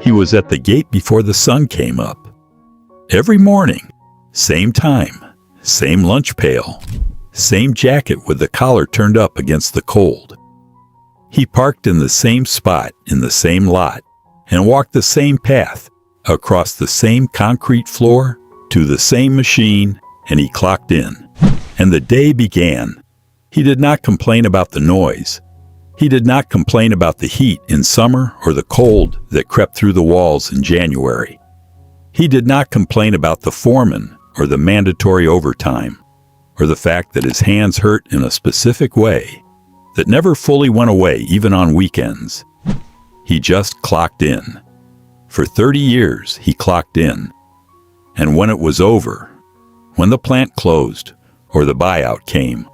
He was at the gate before the sun came up. Every morning, same time, same lunch pail, same jacket with the collar turned up against the cold. He parked in the same spot in the same lot and walked the same path across the same concrete floor to the same machine, and he clocked in. And the day began. He did not complain about the noise. He did not complain about the heat in summer or the cold that crept through the walls in January. He did not complain about the foreman or the mandatory overtime or the fact that his hands hurt in a specific way that never fully went away even on weekends. He just clocked in. For 30 years, he clocked in. And when it was over, when the plant closed or the buyout came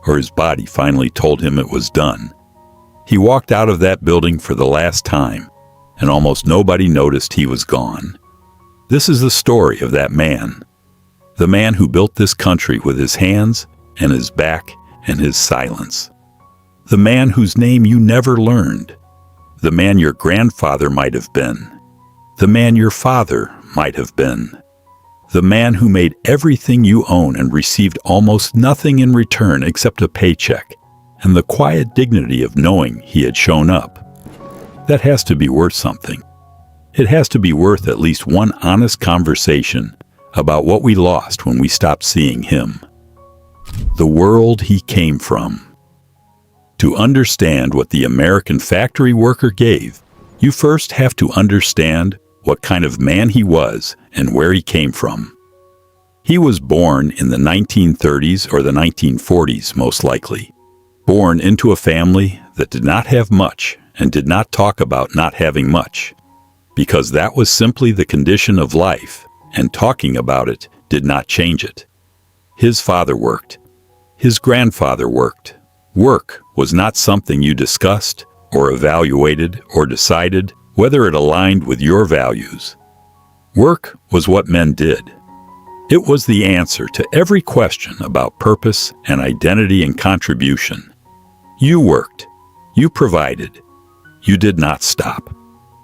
or his body finally told him it was done, he walked out of that building for the last time, and almost nobody noticed he was gone. This is the story of that man, the man who built this country with his hands and his back and his silence. The man whose name you never learned. The man your grandfather might have been. The man your father might have been. The man who made everything you own and received almost nothing in return except a paycheck and the quiet dignity of knowing he had shown up. That has to be worth something. It has to be worth at least one honest conversation about what we lost when we stopped seeing him. The world he came from. To understand what the American factory worker gave, you first have to understand what kind of man he was and where he came from. He was born in the 1930s or the 1940s, most likely. Born into a family that did not have much and did not talk about not having much, because that was simply the condition of life, and talking about it did not change it. His father worked. His grandfather worked. Work was not something you discussed or evaluated or decided whether it aligned with your values. Work was what men did. It was the answer to every question about purpose and identity and contribution. You worked. You provided. You did not stop.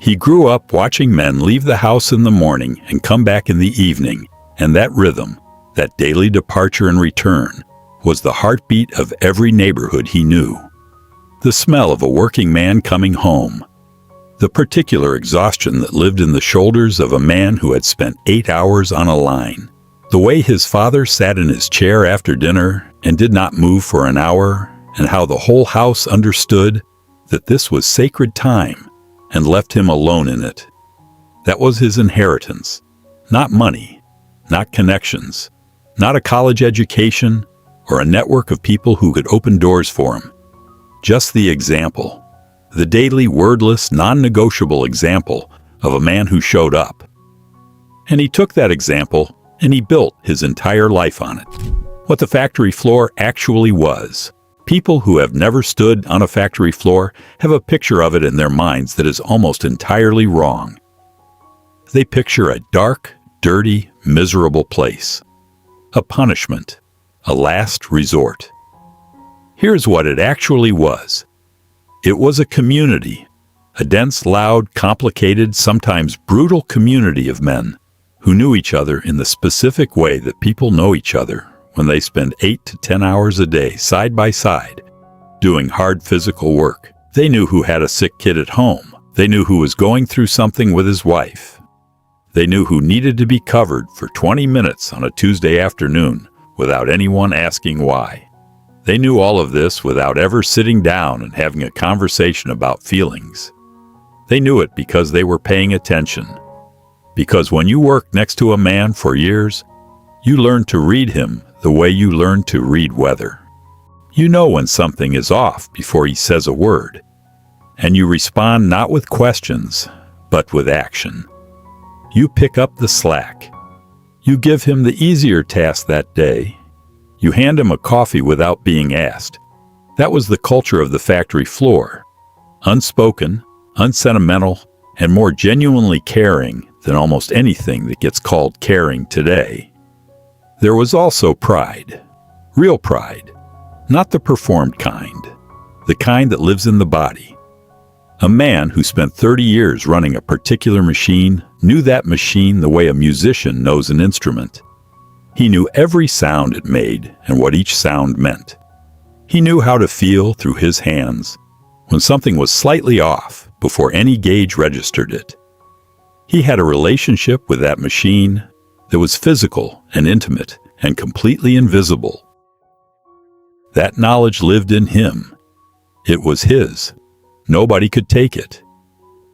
He grew up watching men leave the house in the morning and come back in the evening, and that rhythm, that daily departure and return, was the heartbeat of every neighborhood he knew. The smell of a working man coming home. The particular exhaustion that lived in the shoulders of a man who had spent 8 hours on a line. The way his father sat in his chair after dinner and did not move for an hour, and how the whole house understood that this was sacred time and left him alone in it. That was his inheritance. Not money, not connections, not a college education or a network of people who could open doors for him. Just the example, the daily wordless, non-negotiable example of a man who showed up. And he took that example and he built his entire life on it. What the factory floor actually was. People who have never stood on a factory floor have a picture of it in their minds that is almost entirely wrong. They picture a dark, dirty, miserable place. A punishment. A last resort. Here's what it actually was. It was a community. A dense, loud, complicated, sometimes brutal community of men who knew each other in the specific way that people know each other when they spend 8 to 10 hours a day side by side, doing hard physical work. They knew who had a sick kid at home. They knew who was going through something with his wife. They knew who needed to be covered for 20 minutes on a Tuesday afternoon without anyone asking why. They knew all of this without ever sitting down and having a conversation about feelings. They knew it because they were paying attention. Because when you work next to a man for years, you learn to read him the way you learn to read weather. You know when something is off before he says a word, and you respond not with questions, but with action. You pick up the slack. You give him the easier task that day. You hand him a coffee without being asked. That was the culture of the factory floor. Unspoken, unsentimental, and more genuinely caring than almost anything that gets called caring today. There was also pride. Real pride. Not the performed kind. The kind that lives in the body. A man who spent 30 years running a particular machine knew that machine the way a musician knows an instrument. He knew every sound it made and what each sound meant. He knew how to feel through his hands when something was slightly off before any gauge registered it. He had a relationship with that machine that was physical and intimate and completely invisible. That knowledge lived in him. It was his. Nobody could take it.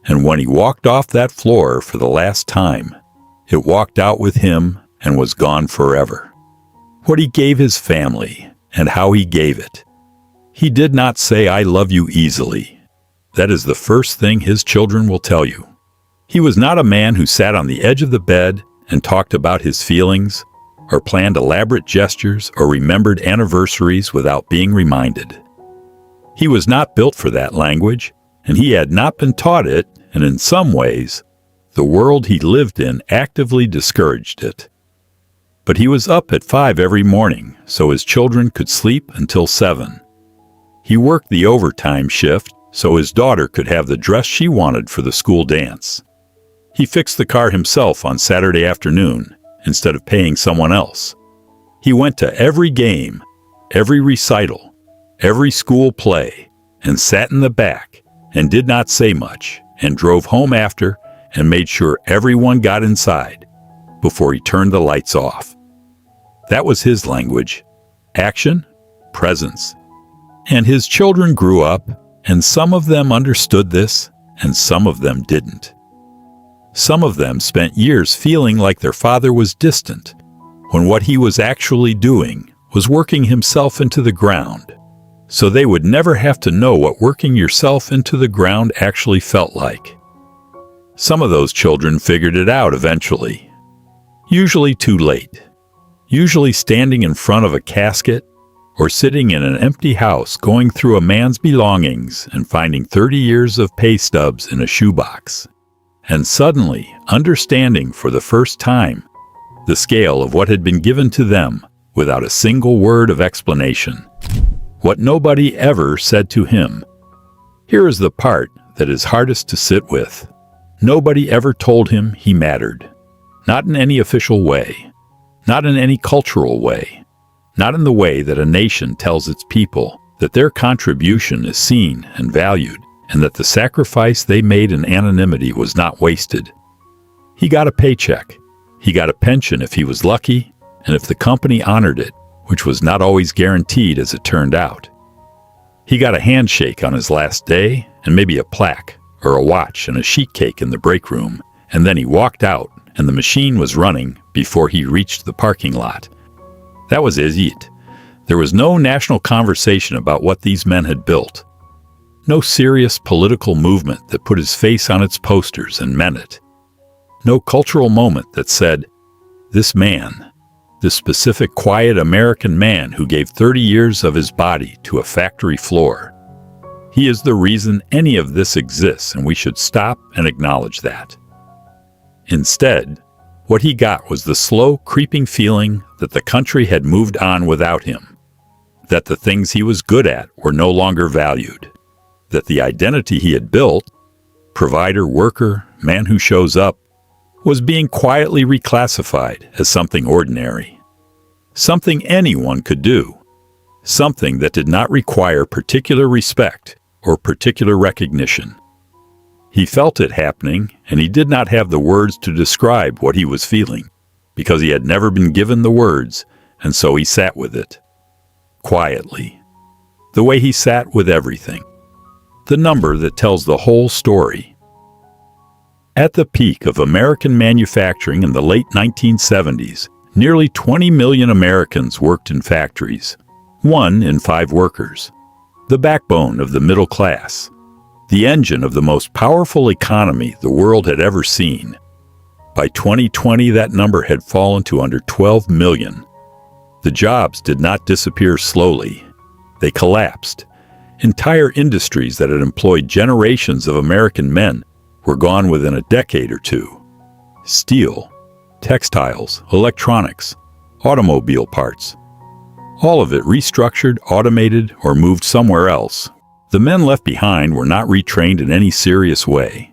And when he walked off that floor for the last time, it walked out with him and was gone forever. What he gave his family and how he gave it. He did not say, "I love you" easily. That is the first thing his children will tell you. He was not a man who sat on the edge of the bed and talked about his feelings, or planned elaborate gestures, or remembered anniversaries without being reminded. He was not built for that language, and he had not been taught it, and in some ways, the world he lived in actively discouraged it. But he was up at 5 every morning so his children could sleep until 7. He worked the overtime shift so his daughter could have the dress she wanted for the school dance. He fixed the car himself on Saturday afternoon instead of paying someone else. He went to every game, every recital, every school play, and sat in the back and did not say much and drove home after and made sure everyone got inside before he turned the lights off. That was his language. Action, presence. And his children grew up, and some of them understood this, and some of them didn't. Some of them spent years feeling like their father was distant, when what he was actually doing was working himself into the ground, so they would never have to know what working yourself into the ground actually felt like. Some of those children figured it out eventually, usually too late, usually standing in front of a casket or sitting in an empty house going through a man's belongings and finding 30 years of pay stubs in a shoebox, and suddenly understanding for the first time the scale of what had been given to them without a single word of explanation. What nobody ever said to him. Here is the part that is hardest to sit with. Nobody ever told him he mattered. Not in any official way. Not in any cultural way. Not in the way that a nation tells its people that their contribution is seen and valued, and that the sacrifice they made in anonymity was not wasted. He got a paycheck. He got a pension if he was lucky, and if the company honored it, which was not always guaranteed as it turned out. He got a handshake on his last day, and maybe a plaque, or a watch and a sheet cake in the break room, and then he walked out, and the machine was running before he reached the parking lot. That was it. There was no national conversation about what these men had built. No serious political movement that put his face on its posters and meant it. No cultural moment that said, this man, this specific quiet American man who gave 30 years of his body to a factory floor. He is the reason any of this exists, and we should stop and acknowledge that. Instead, what he got was the slow, creeping feeling that the country had moved on without him, that the things he was good at were no longer valued, that the identity he had built, provider, worker, man who shows up, was being quietly reclassified as something ordinary, something anyone could do, something that did not require particular respect or particular recognition. He felt it happening, and he did not have the words to describe what he was feeling, because he had never been given the words, and so he sat with it. Quietly. The way he sat with everything. The number that tells the whole story. At the peak of American manufacturing in the late 1970s, nearly 20 million Americans worked in factories, 1 in 5 workers. The backbone of the middle class. The engine of the most powerful economy the world had ever seen. By 2020, that number had fallen to under 12 million. The jobs did not disappear slowly. They collapsed. Entire industries that had employed generations of American men were gone within a decade or two. Steel, textiles, electronics, automobile parts. All of it restructured, automated, or moved somewhere else, The men left behind were not retrained in any serious way.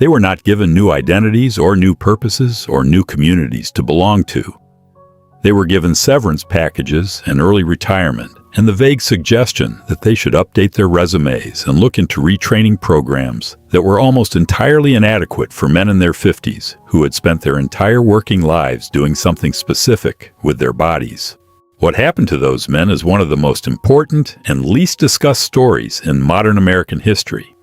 They were not given new identities or new purposes or new communities to belong to. They were given severance packages and early retirement, and the vague suggestion that they should update their resumes and look into retraining programs that were almost entirely inadequate for men in their 50s who had spent their entire working lives doing something specific with their bodies. What happened to those men is one of the most important and least discussed stories in modern American history.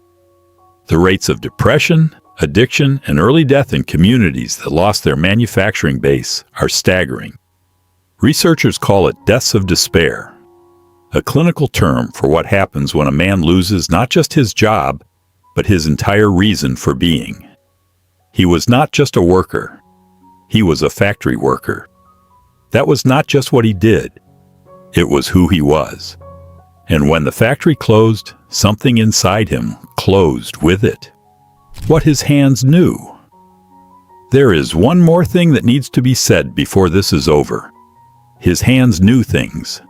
The rates of depression, addiction, and early death in communities that lost their manufacturing base are staggering. Researchers call it deaths of despair, a clinical term for what happens when a man loses not just his job, but his entire reason for being. He was not just a worker. He was a factory worker. That was not just what he did. It was who he was. And when the factory closed, something inside him closed with it. What his hands knew. There is one more thing that needs to be said before this is over. His hands knew things.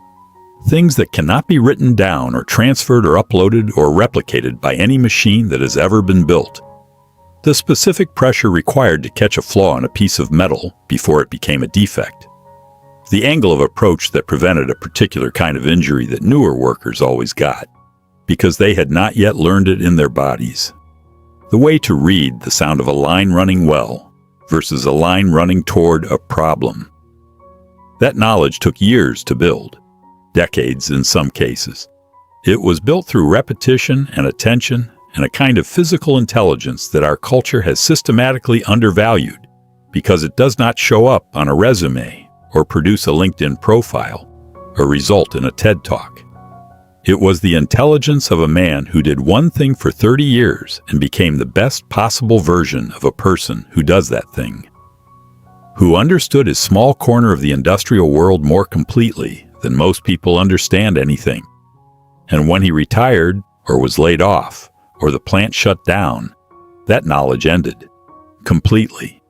Things that cannot be written down or transferred or uploaded or replicated by any machine that has ever been built. The specific pressure required to catch a flaw in a piece of metal before it became a defect. The angle of approach that prevented a particular kind of injury that newer workers always got, because they had not yet learned it in their bodies. The way to read the sound of a line running well versus a line running toward a problem. That knowledge took years to build. Decades in some cases. It was built through repetition and attention and a kind of physical intelligence that our culture has systematically undervalued because it does not show up on a resume or produce a LinkedIn profile or result in a TED Talk. It was the intelligence of a man who did one thing for 30 years and became the best possible version of a person who does that thing. Who understood his small corner of the industrial world more completely than most people understand anything. And when he retired, or was laid off, or the plant shut down, that knowledge ended. Completely.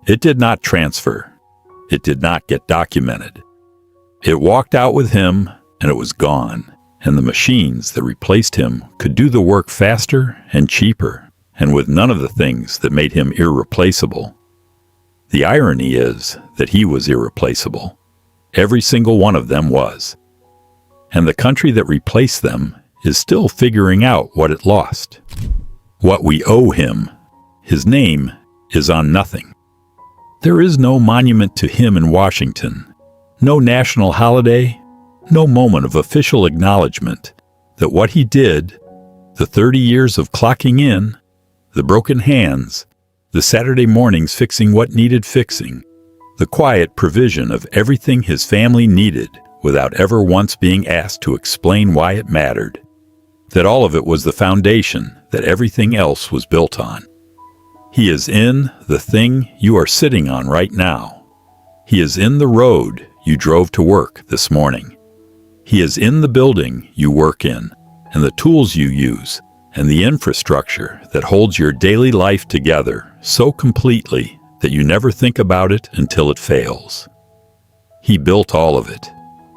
It did not transfer. It did not get documented. It walked out with him, and it was gone, and the machines that replaced him could do the work faster and cheaper, and with none of the things that made him irreplaceable. The irony is that he was irreplaceable. Every single one of them was. And the country that replaced them is still figuring out what it lost. What we owe him. His name is on nothing. There is no monument to him in Washington, no national holiday, no moment of official acknowledgement that what he did, the 30 years of clocking in, the broken hands, the Saturday mornings fixing what needed fixing, the quiet provision of everything his family needed without ever once being asked to explain why it mattered, that all of it was the foundation that everything else was built on. He is in the thing you are sitting on right now. He is in the road you drove to work this morning. He is in the building you work in, and the tools you use, and the infrastructure that holds your daily life together so completely that you never think about it until it fails. He built all of it,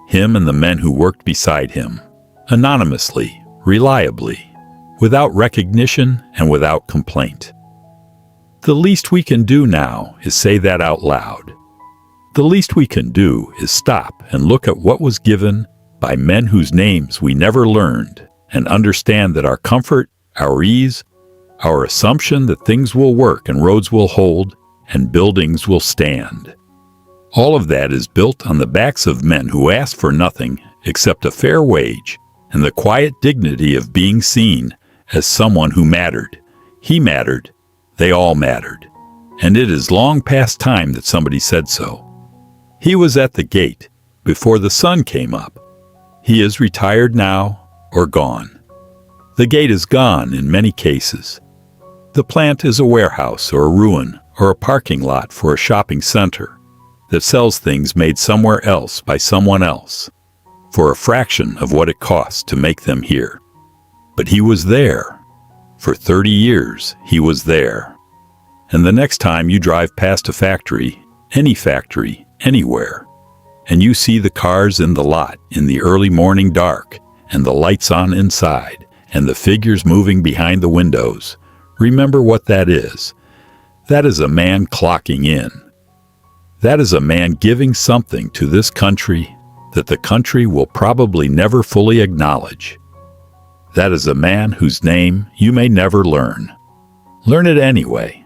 him and the men who worked beside him, anonymously, reliably, without recognition and without complaint. The least we can do now is say that out loud. The least we can do is stop and look at what was given by men whose names we never learned and understand that our comfort, our ease, our assumption that things will work and roads will hold and buildings will stand. All of that is built on the backs of men who asked for nothing except a fair wage and the quiet dignity of being seen as someone who mattered. He mattered. They all mattered. And it is long past time that somebody said so. He was at the gate before the sun came up. He is retired now or gone. The gate is gone in many cases. The plant is a warehouse or a ruin or a parking lot for a shopping center that sells things made somewhere else by someone else for a fraction of what it costs to make them here. But he was there. For 30 years, he was there. And the next time you drive past a factory, anywhere, and you see the cars in the lot in the early morning dark and the lights on inside, and the figures moving behind the windows, remember what that is. That is a man clocking in. That is a man giving something to this country that the country will probably never fully acknowledge. That is a man whose name you may never learn. Learn it anyway.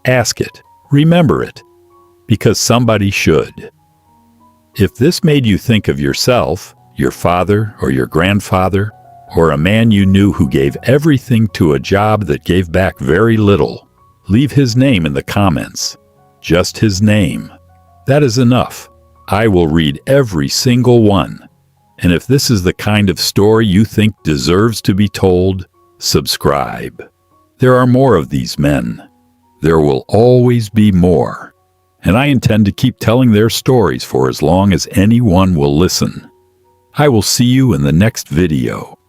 Ask it. Remember it. Because somebody should. If this made you think of yourself, your father or your grandfather, or a man you knew who gave everything to a job that gave back very little, leave his name in the comments. Just his name. That is enough. I will read every single one. And if this is the kind of story you think deserves to be told, subscribe. There are more of these men. There will always be more. And I intend to keep telling their stories for as long as anyone will listen. I will see you in the next video.